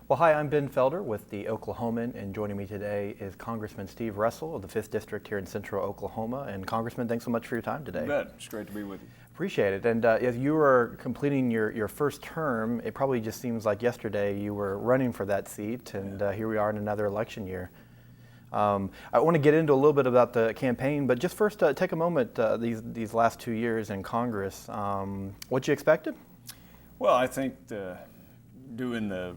Well, hi, I'm Ben Felder with the Oklahoman, and joining me today is Congressman Steve Russell of the 5th District here in Central Oklahoma. And Congressman, thanks so much for your time today. You bet. It's great to be with you. Appreciate it. And as you were completing your first term, it probably just seems like yesterday you were running for that seat, and here we are in another election year. I want to get into a little bit about the campaign, but just first take a moment, these last 2 years in Congress. What you expected? Well, I think doing the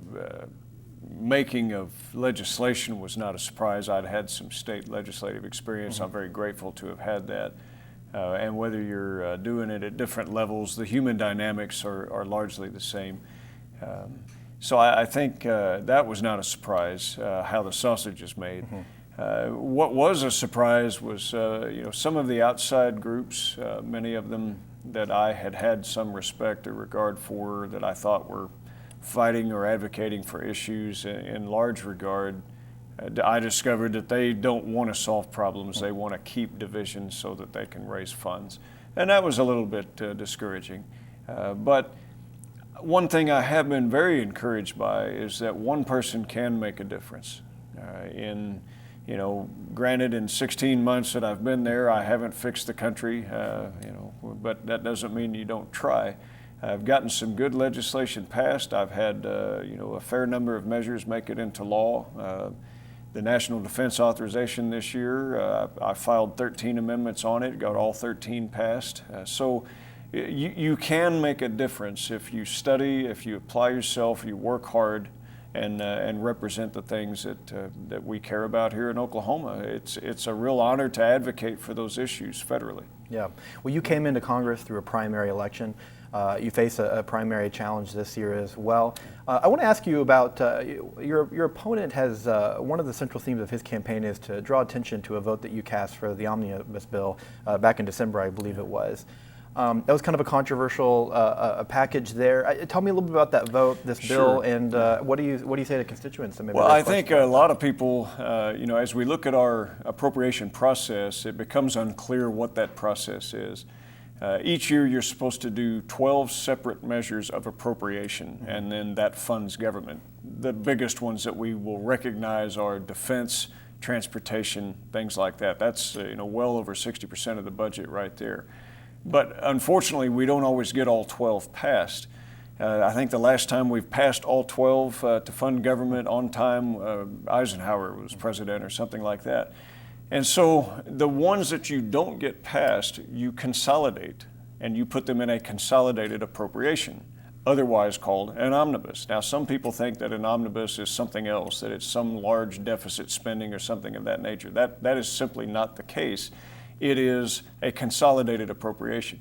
making of legislation was not a surprise. I'd had some state legislative experience. Mm-hmm. I'm very grateful to have had that. And whether you're doing it at different levels, the human dynamics are largely the same. So I think that was not a surprise, how the sausage is made. Mm-hmm. What was a surprise was some of the outside groups, many of them that I had some respect or regard for, that I thought were fighting or advocating for issues in large regard. I discovered that they don't want to solve problems. They want to keep divisions so that they can raise funds. And that was a little bit discouraging. But one thing I have been very encouraged by is that one person can make a difference. Granted, in 16 months that I've been there, I haven't fixed the country, but that doesn't mean you don't try. I've gotten some good legislation passed. I've had, a fair number of measures make it into law. The National Defense Authorization this year, I filed 13 amendments on it, got all 13 passed. So you can make a difference if you study, if you apply yourself, you work hard, and represent the things that we care about here in Oklahoma. It's a real honor to advocate for those issues federally. Yeah. Well, you came into Congress through a primary election. You face a primary challenge this year as well. I want to ask you about your opponent has one of the central themes of his campaign is to draw attention to a vote that you cast for the omnibus bill back in December, I believe it was. That was kind of a controversial package there. Tell me a little bit about that vote, this bill, Sure. And what do you say to constituents? Well, I think a lot of people, as we look at our appropriation process, it becomes unclear what that process is. Each year you're supposed to do 12 separate measures of appropriation, and then that funds government. The biggest ones that we will recognize are defense, transportation, things like that. That's well over 60% of the budget right there. But unfortunately, we don't always get all 12 passed. I think the last time we've passed all 12 to fund government on time, Eisenhower was president or something like that. And so the ones that you don't get passed, you consolidate, and you put them in a consolidated appropriation, otherwise called an omnibus. Now, some people think that an omnibus is something else, that it's some large deficit spending or something of that nature. That is simply not the case. It is a consolidated appropriation.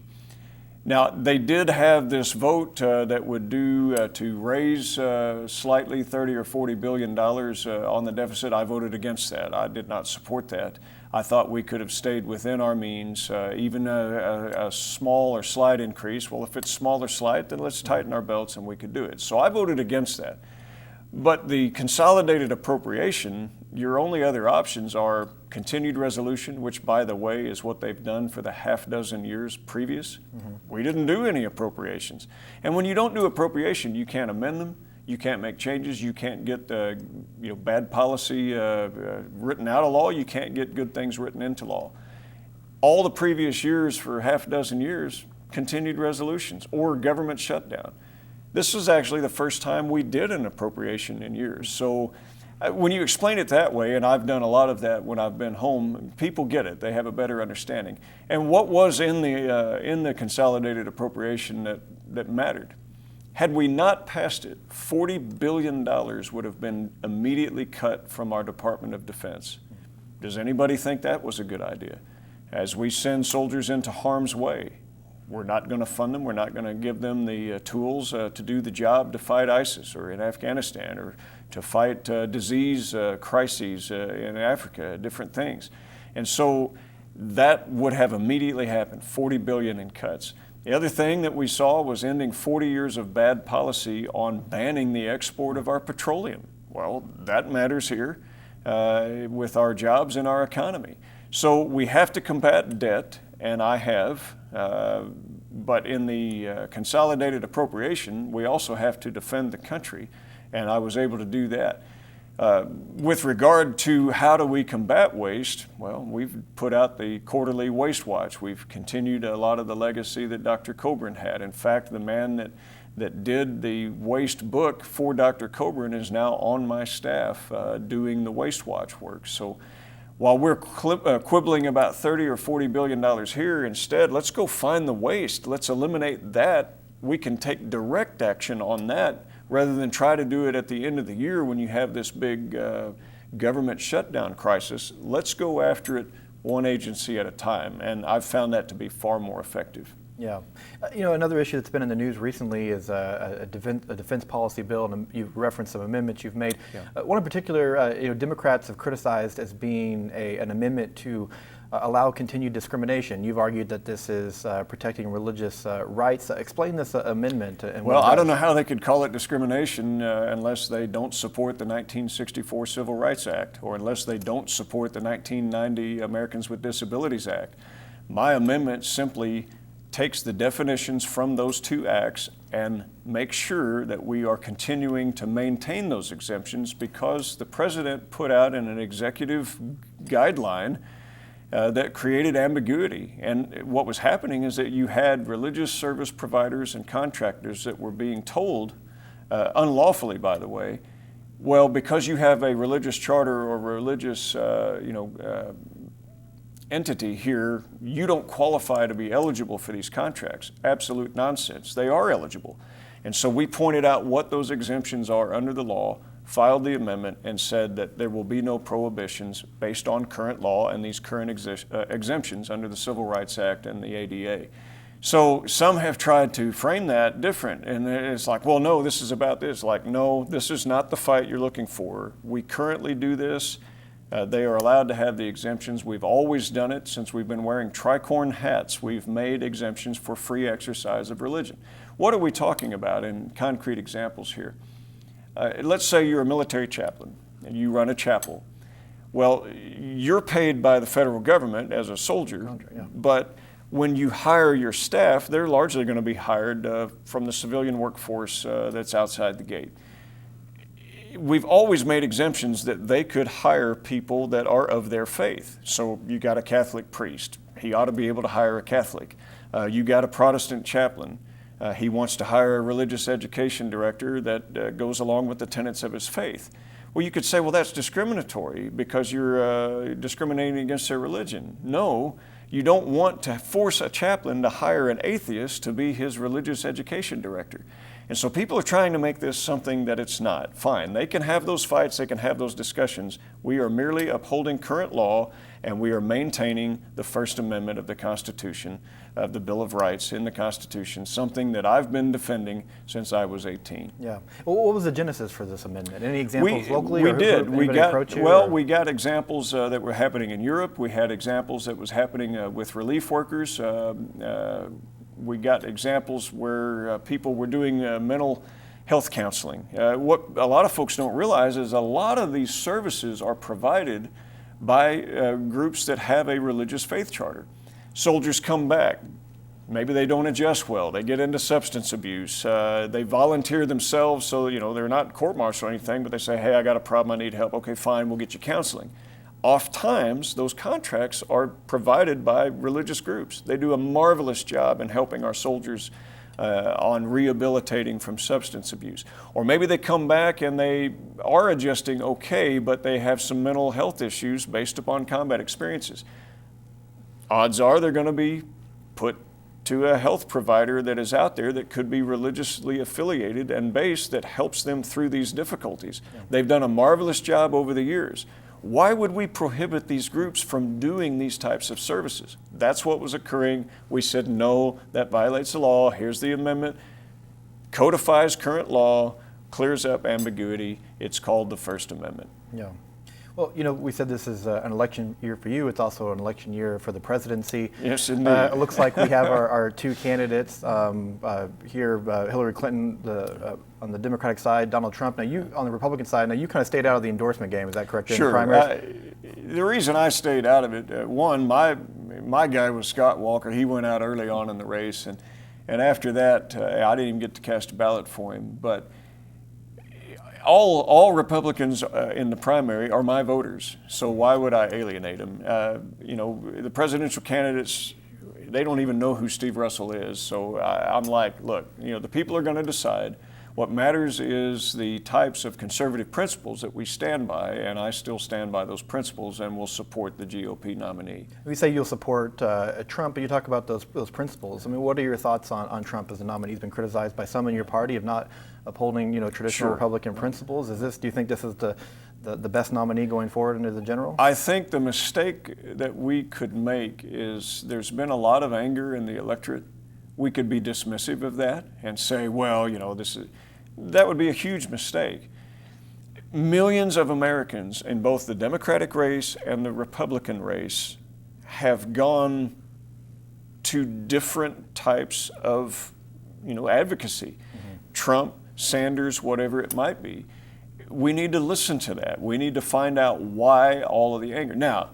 Now, they did have this vote that would do to raise slightly $30 or $40 billion on the deficit. I voted against that. I did not support that. I thought we could have stayed within our means, even a small or slight increase. Well, if it's small or slight, then let's tighten our belts and we could do it. So I voted against that. But the consolidated appropriation, your only other options are continued resolution, which, by the way, is what they've done for the half dozen years previous. Mm-hmm. We didn't do any appropriations. And when you don't do appropriation, you can't amend them, you can't make changes, you can't get bad policy written out of law, you can't get good things written into law. All the previous years for half a dozen years, continued resolutions or government shutdown. This was actually the first time we did an appropriation in years. So when you explain it that way, and I've done a lot of that when I've been home, people get it. They have a better understanding. And what was in the consolidated appropriation that mattered? Had we not passed it, $40 billion would have been immediately cut from our Department of Defense. Does anybody think that was a good idea? As we send soldiers into harm's way, we're not going to fund them. We're not going to give them the tools to do the job to fight ISIS or in Afghanistan or to fight disease crises in Africa, different things. And so that would have immediately happened, $40 billion in cuts. The other thing that we saw was ending 40 years of bad policy on banning the export of our petroleum. Well, that matters here with our jobs and our economy. So we have to combat debt, and I have. But in the consolidated appropriation, we also have to defend the country. and I was able to do that. With regard to how do we combat waste, well, we've put out the quarterly Waste Watch. We've continued a lot of the legacy that Dr. Coburn had. In fact, the man that did the waste book for Dr. Coburn is now on my staff doing the Waste Watch work. So while we're quibbling about $30 or $40 billion here, instead, let's go find the waste. Let's eliminate that. We can take direct action on that rather than try to do it at the end of the year when you have this big government shutdown crisis. Let's go after it one agency at a time, and I've found that to be far more effective. Yeah. Another issue that's been in the news recently is a defense policy bill, and you've referenced some amendments you've made. Yeah. One in particular, Democrats have criticized as being an amendment to allow continued discrimination. You've argued that this is protecting religious rights. Explain this amendment. Well, I don't know how they could call it discrimination unless they don't support the 1964 Civil Rights Act, or unless they don't support the 1990 Americans with Disabilities Act. My amendment simply takes the definitions from those two acts and makes sure that we are continuing to maintain those exemptions, because the president put out in an executive guideline that created ambiguity. And what was happening is that you had religious service providers and contractors that were being told, unlawfully by the way, well, because you have a religious charter or religious entity here, you don't qualify to be eligible for these contracts. Absolute nonsense. They are eligible. And so we pointed out what those exemptions are under the law, filed the amendment, and said that there will be no prohibitions based on current law and these current exemptions under the Civil Rights Act and the ADA. So some have tried to frame that different, and it's like, well, no, this is about this. Like, no, this is not the fight you're looking for. We currently do this. They are allowed to have the exemptions. We've always done it since we've been wearing tricorn hats. We've made exemptions for free exercise of religion. What are we talking about in concrete examples here? Let's say you're a military chaplain and you run a chapel. Well, you're paid by the federal government as a soldier, but when you hire your staff, they're largely going to be hired from the civilian workforce that's outside the gate. We've always made exemptions that they could hire people that are of their faith. So you got a Catholic priest, he ought to be able to hire a Catholic. You got a Protestant chaplain, he wants to hire a religious education director that goes along with the tenets of his faith. Well, you could say, well, that's discriminatory because you're discriminating against their religion. No, you don't want to force a chaplain to hire an atheist to be his religious education director. And so people are trying to make this something that it's not. Fine, they can have those fights, they can have those discussions. We are merely upholding current law, and we are maintaining the First Amendment of the Constitution, of the Bill of Rights in the Constitution, something that I've been defending since I was 18. Yeah. Well, what was the genesis for this amendment? Any examples locally? We did. We got examples that were happening in Europe. We had examples that was happening with relief workers. We got examples where people were doing mental health counseling. What a lot of folks don't realize is a lot of these services are provided by groups that have a religious faith charter. Soldiers come back. Maybe they don't adjust well. They get into substance abuse. They volunteer themselves, so they're not court-martialed or anything, but they say, hey, I got a problem, I need help. Okay, fine, we'll get you counseling. Oftentimes, those contracts are provided by religious groups. They do a marvelous job in helping our soldiers on rehabilitating from substance abuse. Or maybe they come back and they are adjusting okay, but they have some mental health issues based upon combat experiences. Odds are they're going to be put to a health provider that is out there that could be religiously affiliated and based that helps them through these difficulties. Yeah. They've done a marvelous job over the years. Why would we prohibit these groups from doing these types of services? That's what was occurring. We said, no, that violates the law. Here's the amendment. Codifies current law, clears up ambiguity. It's called the First Amendment. Yeah. Well, we said this is an election year for you. It's also an election year for the presidency. Yes, indeed. It looks like we have our two candidates here, Hillary Clinton on the Democratic side, Donald Trump. Now, you on the Republican side, you kind of stayed out of the endorsement game. Is that correct? Sure. In the primaries? The reason I stayed out of it, one, my guy was Scott Walker. He went out early on in the race, and after that, I didn't even get to cast a ballot for him. But all Republicans in the primary are my voters, so why would I alienate them? The presidential candidates, they don't even know who Steve Russell is, so I'm like, look, the people are going to decide. What matters is the types of conservative principles that we stand by, and I still stand by those principles and will support the GOP nominee. You say you'll support Trump, but you talk about those principles. I mean, what are your thoughts on Trump as a nominee? He's been criticized by some in your party of not upholding, traditional Sure. Republican principles. Do you think this is the best nominee going forward into the general? I think the mistake that we could make is there's been a lot of anger in the electorate. We could be dismissive of that and say, well, that would be a huge mistake. Millions of Americans in both the Democratic race and the Republican race have gone to different types of, advocacy. Mm-hmm. Trump, Sanders, whatever it might be. We need to listen to that. We need to find out why all of the anger. Now,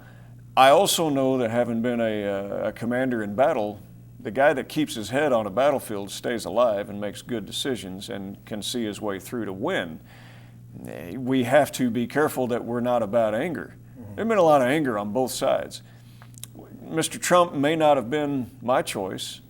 I also know that having been a commander in battle, the guy that keeps his head on a battlefield stays alive and makes good decisions and can see his way through to win. We have to be careful that we're not about anger. Mm-hmm. There's been a lot of anger on both sides. Mr. Trump may not have been my choice,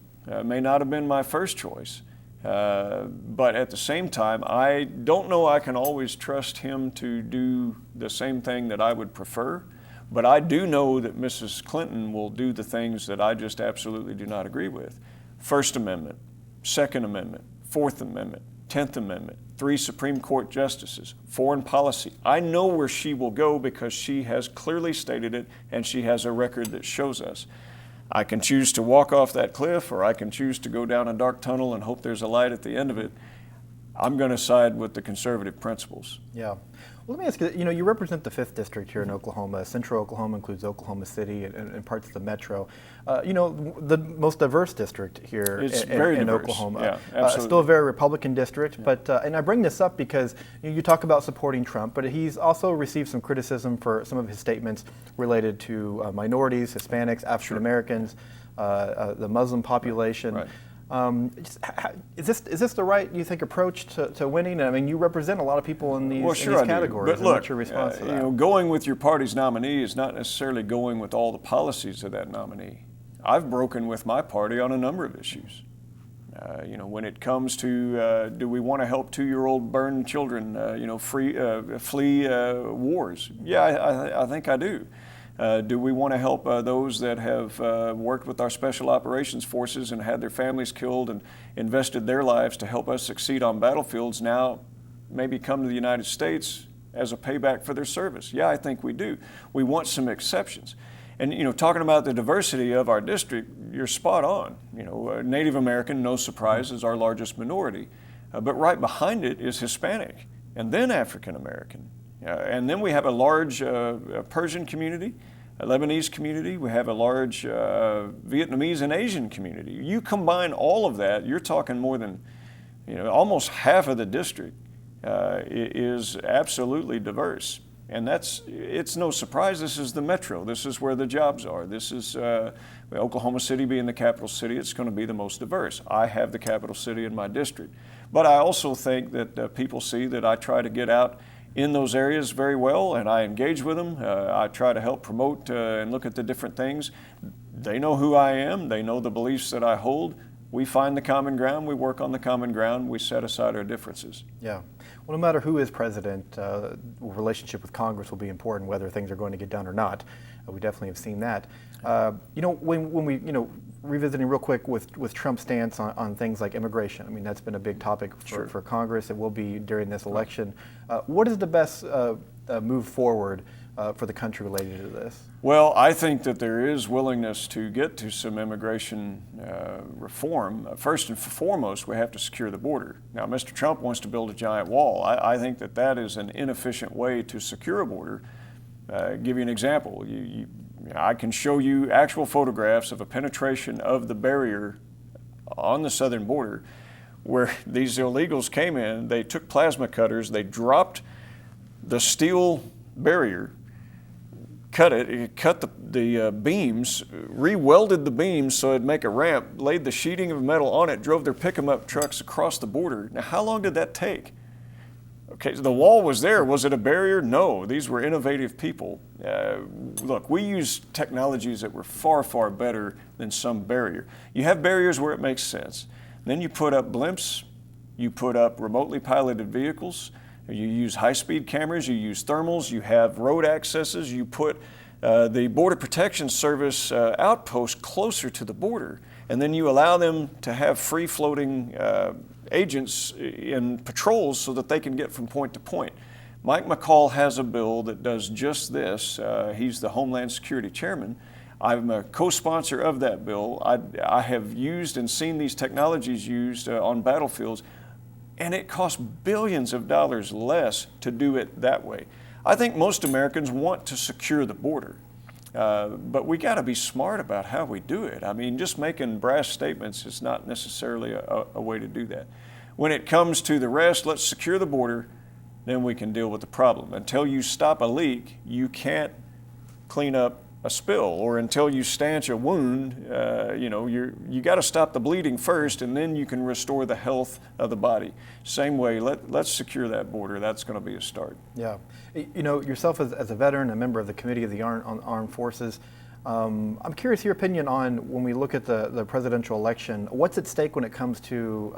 may not have been my first choice, but at the same time, I don't know I can always trust him to do the same thing that I would prefer. But I do know that Mrs. Clinton will do the things that I just absolutely do not agree with. First Amendment, Second Amendment, Fourth Amendment, 10th Amendment, 3 Supreme Court justices, foreign policy. I know where she will go because she has clearly stated it and she has a record that shows us. I can choose to walk off that cliff or I can choose to go down a dark tunnel and hope there's a light at the end of it. I'm going to side with the conservative principles. Yeah. Well, let me ask you, you represent the 5th District here in Oklahoma. Central Oklahoma includes Oklahoma City and parts of the metro. The most diverse district here in Oklahoma. Yeah, still a very Republican district, yeah. But and I bring this up because you talk about supporting Trump, but he's also received some criticism for some of his statements related to minorities, Hispanics, African Americans, the Muslim population. Right. Is this the right, you think, approach to winning? I mean, you represent a lot of people in these, well, sure, in these categories. But look, what's your response to that? Going with your party's nominee is not necessarily going with all the policies of that nominee. I've broken with my party on a number of issues. When it comes to do we want to help 2-year-old burn children, flee wars? Yeah, I think I do. Do we want to help those that have worked with our special operations forces and had their families killed and invested their lives to help us succeed on battlefields now maybe come to the United States as a payback for their service? Yeah, I think we do. We want some exceptions. And, talking about the diversity of our district, you're spot on. Native American, no surprise, is our largest minority. But right behind it is Hispanic and then African American. And then we have a large Persian community, a Lebanese community. We have a large Vietnamese and Asian community. You combine all of that, you're talking more than, almost half of the district is absolutely diverse. And it's no surprise. This is the metro. This is where the jobs are. This is Oklahoma City being the capital city. It's going to be the most diverse. I have the capital city in my district. But I also think that people see that I try to get out in those areas very well, and I engage with them. I try to help promote and look at the different things. They know who I am. They know the beliefs that I hold. We find the common ground. We work on the common ground. We set aside our differences. Yeah. Well, no matter who is president, relationship with Congress will be important, whether things are going to get done or not. We definitely have seen that. When we, revisiting real quick with Trump's stance on things like immigration, I mean, that's been a big topic for Congress. It will be during this election. What is the best move forward for the country related to this? Well, I think that there is willingness to get to some immigration reform. First and foremost, we have to secure the border. Now, Mr. Trump wants to build a giant wall. I think that is an inefficient way to secure a border. Give you an example. I can show you actual photographs of a penetration of the barrier on the southern border where these illegals came in, they took plasma cutters, they dropped the steel barrier, cut the beams, re-welded the beams so it'd make a ramp, laid the sheeting of metal on it, drove their pick-em-up trucks across the border. Now, how long did that take? Okay, so the wall was there. Was it a barrier? No. These were innovative people. Look, we use technologies that were far, far better than some barrier. You have barriers where it makes sense. Then you put up blimps, you put up remotely piloted vehicles, you use high-speed cameras, you use thermals, you have road accesses, you put the Border Protection Service outpost closer to the border, and then you allow them to have free-floating agents in patrols so that they can get from point to point. Mike McCall has a bill that does just this. He's the Homeland Security Chairman. I'm a co-sponsor of that bill. I have used and seen these technologies used on battlefields, and it costs billions of dollars less to do it that way. I think most Americans want to secure the border. But we got to be smart about how we do it. I mean, just making brash statements is not necessarily a way to do that. When it comes to the rest, let's secure the border, then we can deal with the problem. Until you stop a leak, you can't clean up a spill, or until you stanch a wound, you got to stop the bleeding first, and then you can restore the health of the body. Same way, let's secure that border. That's going to be a start. Yeah, you know, yourself as a veteran, a member of the Committee of the Armed Forces, I'm curious your opinion on when we look at the presidential election. What's at stake when it comes to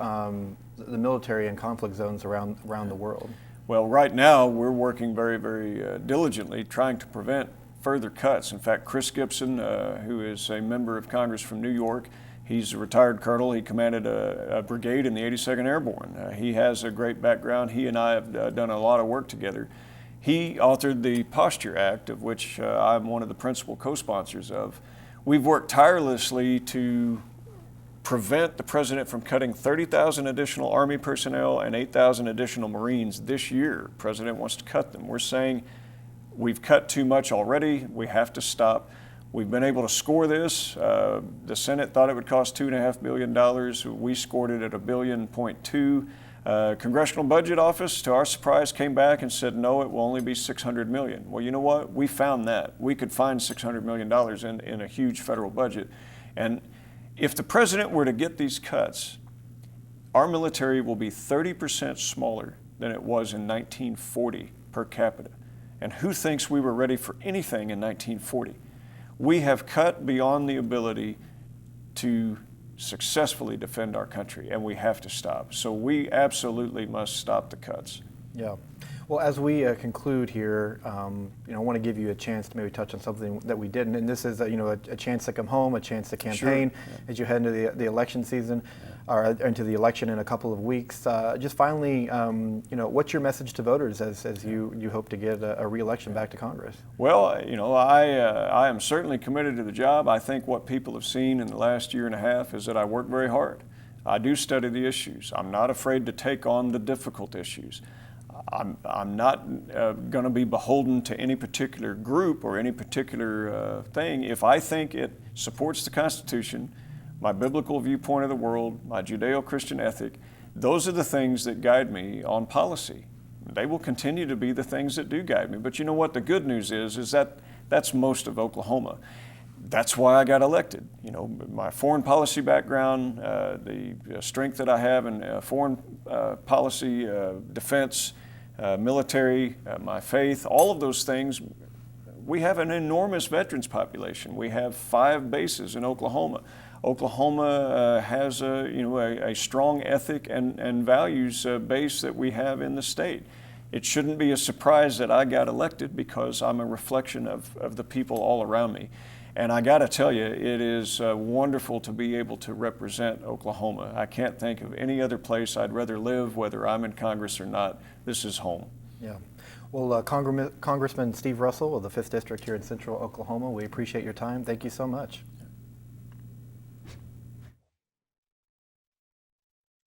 the military and conflict zones around the world? Well, right now we're working very, very diligently trying to prevent further cuts. In fact, Chris Gibson, who is a member of Congress from New York, he's a retired colonel. He commanded a brigade in the 82nd Airborne. He has a great background. He and I have done a lot of work together. He authored the Posture Act, of which I'm one of the principal co-sponsors of. We've worked tirelessly to prevent the president from cutting 30,000 additional Army personnel and 8,000 additional Marines this year. The president wants to cut them. We're saying we've cut too much already. We have to stop. We've been able to score this. The Senate thought it would cost $2.5 billion. We scored it at $1.2 billion. Congressional Budget Office, to our surprise, came back and said, no, it will only be $600 million. Well, you know what? We found that. We could find $600 million in a huge federal budget. And if the president were to get these cuts, our military will be 30% smaller than it was in 1940 per capita. And who thinks we were ready for anything in 1940? We have cut beyond the ability to successfully defend our country, and we have to stop. So we absolutely must stop the cuts. Yeah. Well, as we conclude here, I want to give you a chance to maybe touch on something that we didn't, and this is a chance to come home, a chance to campaign. Sure. Yeah. As you head into the election season, or into the election in a couple of weeks. Just finally, what's your message to voters as you hope to get a re-election back to Congress? Well, I am certainly committed to the job. I think what people have seen in the last year and a half is that I work very hard. I do study the issues. I'm not afraid to take on the difficult issues. I'm not going to be beholden to any particular group or any particular thing. If I think it supports the Constitution, my biblical viewpoint of the world, my Judeo-Christian ethic, those are the things that guide me on policy. They will continue to be the things that do guide me. But you know what? The good news is that that's most of Oklahoma. That's why I got elected. My foreign policy background, the strength that I have in foreign policy, defense, military, my faith, all of those things. We have an enormous veterans population. We have 5 bases in Oklahoma. Oklahoma has a strong ethic and values base that we have in the state. It shouldn't be a surprise that I got elected because I'm a reflection of the people all around me. And I got to tell you, it is wonderful to be able to represent Oklahoma. I can't think of any other place I'd rather live, whether I'm in Congress or not. This is home. Yeah. Well, Congressman Steve Russell of the 5th District here in Central Oklahoma, we appreciate your time. Thank you so much.